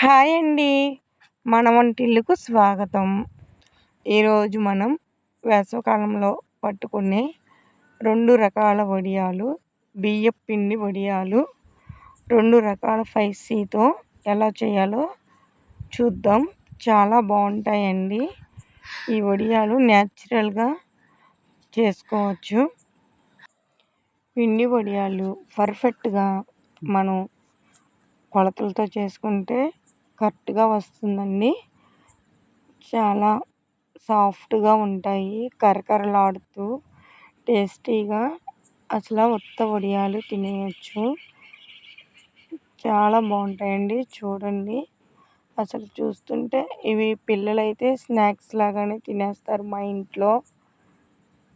Hi అండి. మన వంటిల్లుకు స్వాగతం. ఈరోజు మనం వేసవికాలంలో పట్టుకునే 2 రకాల వడియాలు, బియ్యపు పిండి వడియాలు 2 రకాల స్పైసీతో ఎలా చేయాలో చూద్దాం. చాలా బాగుంటాయండి. ఈ వడియాలు న్యాచురల్గా చేసుకోవచ్చు. పిండి వడియాలు పర్ఫెక్ట్గా మనం కొలతలతో చేసుకుంటే కరెక్ట్గా వస్తుందండి. చాలా సాఫ్ట్గా ఉంటాయి, కరకరలాడుతూ టేస్టీగా. అసలు ఉత్త వడియాలు తినేయచ్చు. చాలా బాగుంటాయండి. చూడండి, అసలు చూస్తుంటే ఇవి పిల్లలైతే స్నాక్స్ లాగానే తినేస్తారు మా ఇంట్లో.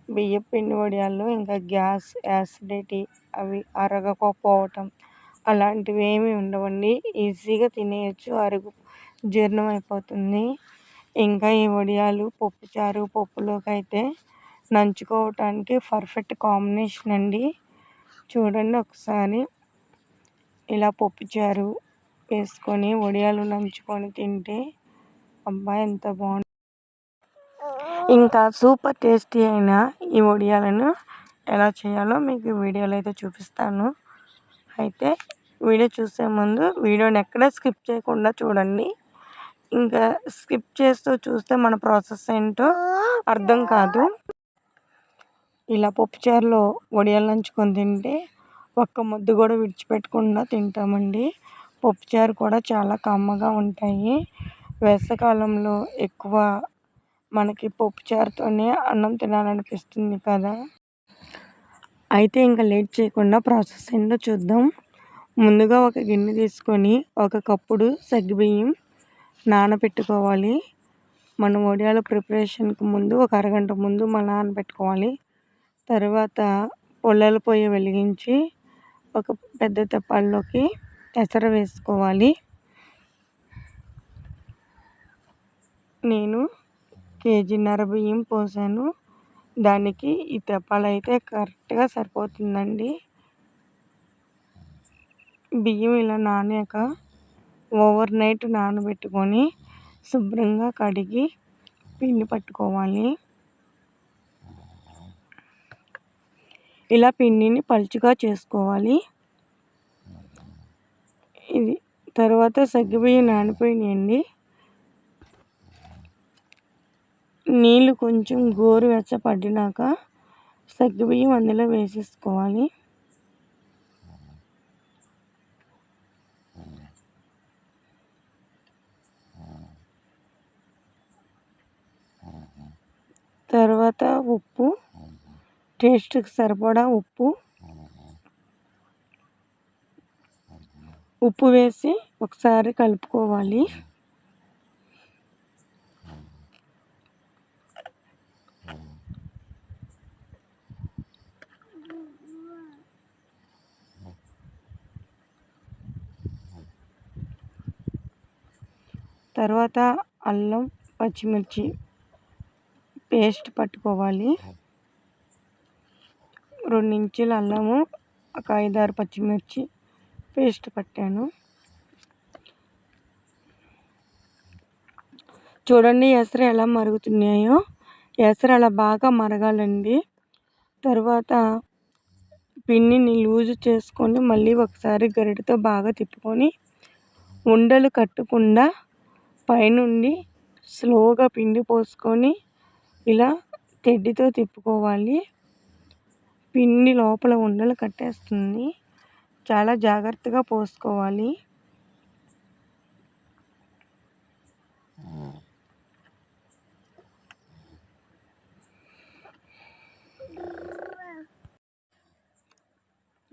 బియ్యపు పిండి వడియాల్లో ఇంకా గ్యాస్, యాసిడిటీ అవి అరగకపోవటం అలాంటివి ఏమీ ఉండవండి. ఈజీగా తినేయచ్చు, జీర్ణం అయిపోతుంది. ఇంకా ఈ వడియాలు పప్పుచారు, పప్పులోకి అయితే నంచుకోవటానికి పర్ఫెక్ట్ కాంబినేషన్ అండి. చూడండి ఒకసారి, ఇలా పప్పుచారు వేసుకొని వడియాలు నంచుకొని తింటే అబ్బా ఎంత బాగుంటుంది. ఇంకా సూపర్ టేస్టీ అయిన ఈ వడియాలను ఎలా చేయాలో మీకు వీడియోలో అయితే చూపిస్తాను. అయితే వీడియో చూసే ముందు వీడియోని ఎక్కడ స్కిప్ చేయకుండా చూడండి. ఇంకా స్కిప్ చేస్తూ చూస్తే మన ప్రాసెస్ ఏంటో అర్థం కాదు. ఇలా పప్పుచారులో వడియాలు నంచుకొని తింటే ఒక్క ముద్దు కూడా విడిచిపెట్టకుండా తింటామండి. పప్పుచారు కూడా చాలా కమ్మగా ఉంటాయి. వేసవికాలంలో ఎక్కువ మనకి పప్పుచారుతోనే అన్నం తినాలనిపిస్తుంది కదా. అయితే ఇంకా లేట్ చేయకుండా ప్రాసెస్ ఏంటో చూద్దాం. ముందుగా ఒక గిన్నె తీసుకొని 1 కప్పుడు సగ్గుబియ్యం నానబెట్టుకోవాలి. మనం వడియాల ప్రిపరేషన్కి ముందు ఒక అరగంట ముందు మనం నానబెట్టుకోవాలి. తర్వాత పొల్లల పొయ్యి వెలిగించి ఒక పెద్ద తెప్పాల్లోకి ఎసరు వేసుకోవాలి. నేను 1.5 కేజీ బియ్యం పోసాను. దానికి ఈ తెప్పాలు అయితే కరెక్ట్గా సరిపోతుందండి. బియ్యం ఇలా నానాక ఓవర్ నైట్ నానబెట్టుకొని శుభ్రంగా కడిగి పిండి పట్టుకోవాలి. ఇలా పిండిని పలుచగా చేసుకోవాలి. ఇది తర్వాత సగ్గుబియ్యం నానిపోయినాయండి. నీళ్ళు కొంచెం గోరువెచ్చపడినాక సగ్గుబియ్యం అందులో వేసేసుకోవాలి. తర్వాత ఉప్పు, టేస్ట్కి సరిపడా ఉప్పు వేసి ఒకసారి కలుపుకోవాలి. తర్వాత అల్లం, పచ్చిమిర్చి పేస్ట్ పట్టుకోవాలి. 2 ఇంచుల అల్లము, ఒక 5-6 పచ్చిమిర్చి పేస్ట్ పట్టాను. చూడండి ఎసరు ఎలా మరుగుతున్నాయో. ఎసరు అలా బాగా మరగాలండి. తర్వాత పిండిని లూజు చేసుకొని మళ్ళీ ఒకసారి గరిటెతో బాగా తిప్పుకొని ఉండలు కట్టకుండా పైనుండి స్లోగా పిండి పోసుకొని ఇలా తెడ్డితో తిప్పుకోవాలి. పిండి లోపల ఉండలు కట్టేస్తుంది. చాలా జాగ్రత్తగా పోసుకోవాలి.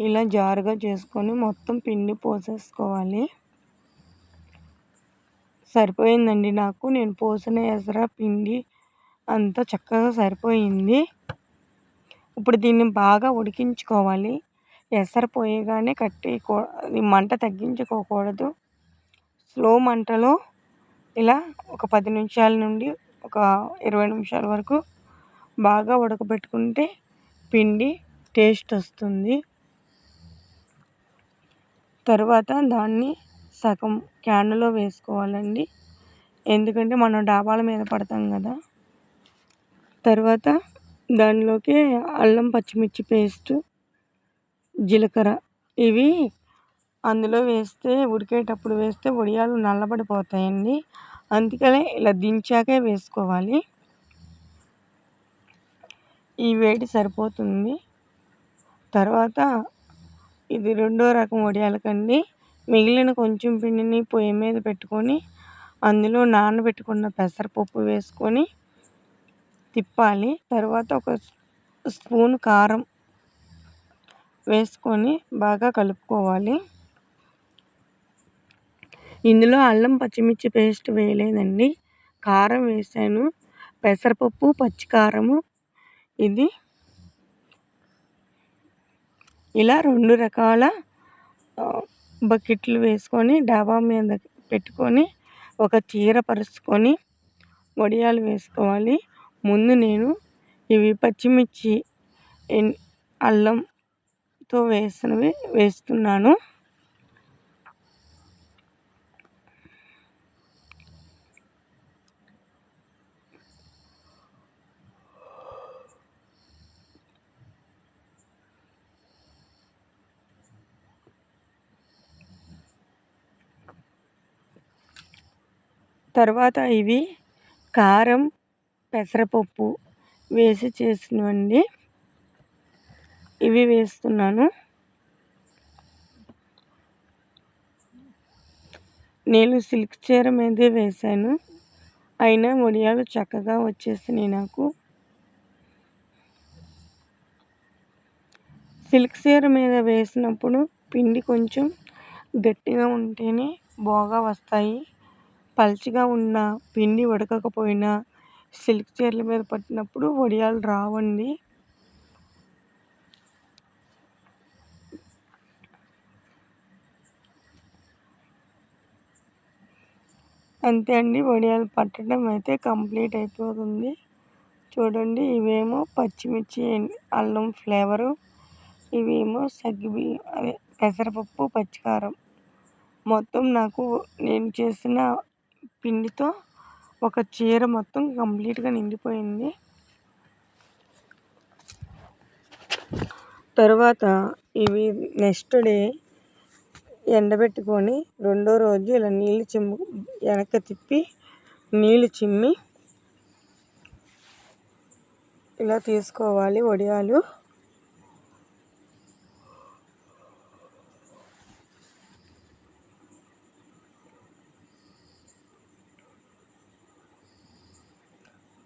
ఇలా జారుగా చేసుకొని మొత్తం పిండి పోసేసుకోవాలి. సరిపోయిందండి నాకు. నేను పోసిన ఎసరు పిండి అంతా చక్కగా సరిపోయింది. ఇప్పుడు దీన్ని బాగా ఉడికించుకోవాలి. ఎసరు పోయగానే మంట తగ్గించుకోకూడదు. స్లో మంటలో ఇలా ఒక 10 నిమిషాల నుండి ఒక 20 నిమిషాల వరకు బాగా ఉడకబెట్టుకుంటే పిండి టేస్ట్ వస్తుంది. తర్వాత దాన్ని సగం క్యాన్లో వేసుకోవాలండి. ఎందుకంటే మనం డాబాల మీద పడతాం కదా. తర్వాత దానిలోకి అల్లం పచ్చిమిర్చి పేస్టు, జీలకర్ర ఇవి అందులో వేస్తే ఉడికేటప్పుడు వేస్తే వడియాలు నల్లబడిపోతాయండి. అందుకనే ఇలా దించాకే వేసుకోవాలి. ఈ వేడి సరిపోతుంది. తర్వాత ఇది రెండో రకం వడియాలకండి. మిగిలిన కొంచెం పిండిని పొయ్యి మీద పెట్టుకొని అందులో నానబెట్టుకున్న పెసరపప్పు వేసుకొని తిప్పాలి. తర్వాత ఒక స్పూన్ కారం వేసుకొని బాగా కలుపుకోవాలి. ఇందులో అల్లం పచ్చిమిర్చి పేస్ట్ వేయలేదండి, కారం వేసాను. పెసరపప్పు, పచ్చికారము ఇది ఇలా 2 రకాల బకెట్లు వేసుకొని డాబా మీద పెట్టుకొని ఒక చీర పరుచుకొని వడియాలు వేసుకోవాలి. ముందు నేను ఇవి పచ్చిమిర్చి, అల్లంతో వేసినవి వేస్తున్నాను. తర్వాత ఇవి కారం, పెసరపప్పు వేసి చేసినవండి. ఇవి వేస్తున్నాను. నేను సిల్క్ చీర మీదే వేశాను, అయినా వడియాలు చక్కగా వచ్చేసినాయి నాకు. సిల్క్ చీర మీద వేసినప్పుడు పిండి కొంచెం గట్టిగా ఉంటేనే బాగా వస్తాయి. పల్చగా ఉన్న పిండి ఉడకకపోయినా సిల్క్ చీరల మీద పట్టినప్పుడు వడియాలు రావండి. అంతే అండి, వడియాలు పట్టడం అయితే కంప్లీట్ అయిపోతుంది. చూడండి, ఇవేమో పచ్చిమిర్చి, అల్లం ఫ్లేవరు, ఇవేమో సగ్గుబియ్యం అదే పెసరపప్పు, పచ్చికారం. మొత్తం నాకు నేను చేసిన పిండితో ఒక చీర మొత్తం కంప్లీట్గా నిండిపోయింది. తర్వాత ఇవి నెక్స్ట్ డే ఎండబెట్టుకొని రెండో రోజు ఇలా నీళ్ళు వెనక్కి తిప్పి నీళ్ళు చిమ్మి ఇలా తీసుకోవాలి వడియాలు.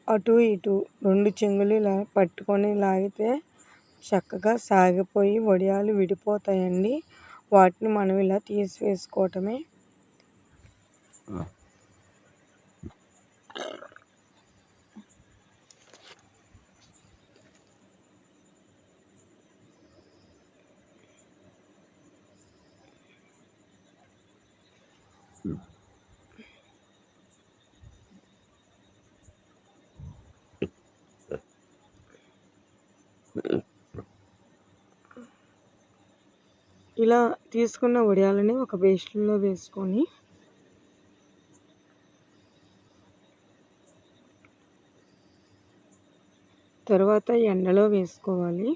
అటు ఇటు 2 చెంగులు ఇలా పట్టుకొని లాగితే చక్కగా సాగిపోయి వడియాలు విడిపోతాయండి. వాటిని మనం ఇలా తీసివేసుకోవటమే. ఇలా తీసుకున్న వడియాలని ఒక బేషన్లో వేసుకొని తర్వాత ఎండలో వేసుకోవాలి.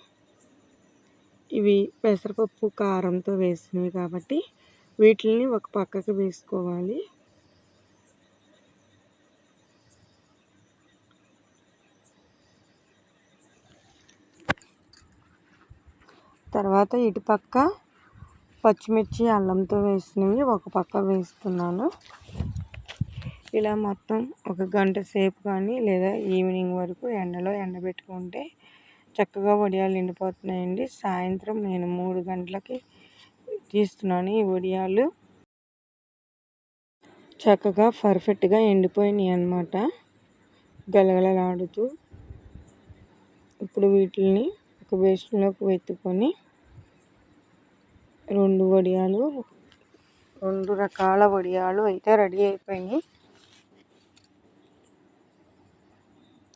ఇవి పెసరపప్పు కారంతో వేసినవి కాబట్టి వీటిని ఒక పక్కకు వేసుకోవాలి. తర్వాత ఇటుపక్క పచ్చిమిర్చి, అల్లంతో వేసినవి ఒక పక్క వేస్తున్నాను. ఇలా మొత్తం ఒక గంట సేపు కానీ లేదా ఈవినింగ్ వరకు ఎండలో ఎండబెట్టుకుంటే చక్కగా వడియాలు ఎండిపోతున్నాయండి. సాయంత్రం నేను 3 గంటలకి తీస్తున్నాను. ఈ వడియాలు చక్కగా పర్ఫెక్ట్గా ఎండిపోయినాయి అన్నమాట, గలగలలాడుతూ. ఇప్పుడు వీటిని ఒక బేషన్లోకి వెతుకొని 2 రకాల వడియాలు అయితే రెడీ అయిపోయినాయి.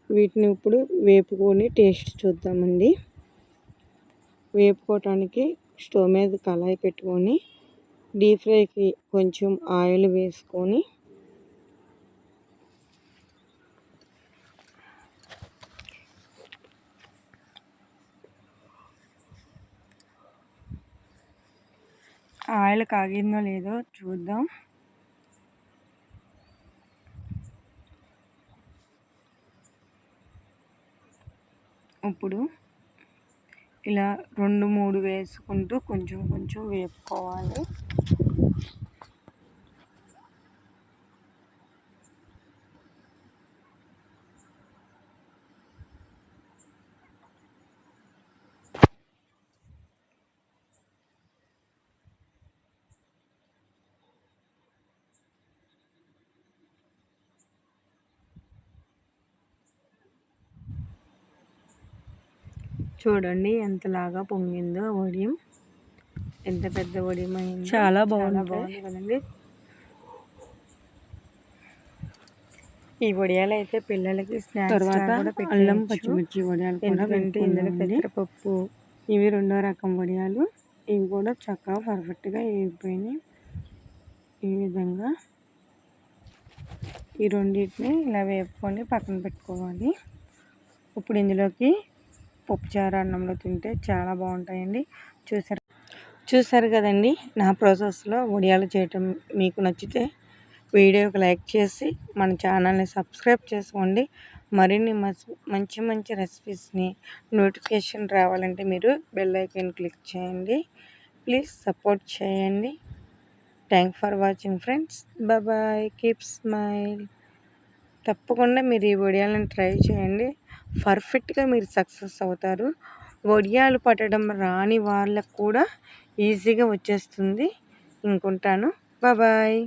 వీటిని ఇప్పుడు వేపుకొని టేస్ట్ చూద్దామండి. వేపుకోవటానికి స్టవ్ మీద కళాయి పెట్టుకొని డీప్ ఫ్రైకి కొంచెం ఆయిల్ వేసుకొని ఆయిల్ కాగిందో లేదో చూద్దాం. ఇప్పుడు ఇలా 2-3 వేసుకుంటూ కొంచెం కొంచెం వేపుకోవాలి. చూడండి ఎంతలాగా పొంగిందో వడియం, ఎంత పెద్ద వడియం అయింది. చాలా బాగుంది కదండి. ఈ వడియాలు అయితే పిల్లలకి స్నాక్స్ తర్వాత అల్లం పచ్చిమిర్చి వడియాలు, ఎందుకంటే ఇందులో పెసరపప్పు. ఇవి 2వ రకం వడియాలు. ఇవి కూడా చక్కగా పర్ఫెక్ట్గా వేగిపోయినాయి. ఈ విధంగా ఈ రెండింటిని ఇలా వేపుకొని పక్కన పెట్టుకోవాలి. ఇప్పుడు ఇందులోకి పప్పుచారు అన్నంలో తింటే చాలా బాగుంటాయండి. చూసారు కదండి నా ప్రాసెస్లో వడియాలు చేయటం. మీకు నచ్చితే వీడియోకి లైక్ చేసి మన ఛానల్ని సబ్స్క్రైబ్ చేసుకోండి. మరిన్ని మంచి మంచి రెసిపీస్ని నోటిఫికేషన్ రావాలంటే మీరు బెల్ ఐకాన్ క్లిక్ చేయండి. ప్లీజ్ సపోర్ట్ చేయండి. Thank for watching friends. Bye. Keep smile. తప్పకుండా మీరు ఈ వడియాలను ట్రై చేయండి. పర్ఫెక్ట్గా మీరు సక్సెస్ అవుతారు. వడియాలు పట్టడం రాని వాళ్ళకు కూడా ఈజీగా వచ్చేస్తుంది. ఇంకుంటాను. బాయ్.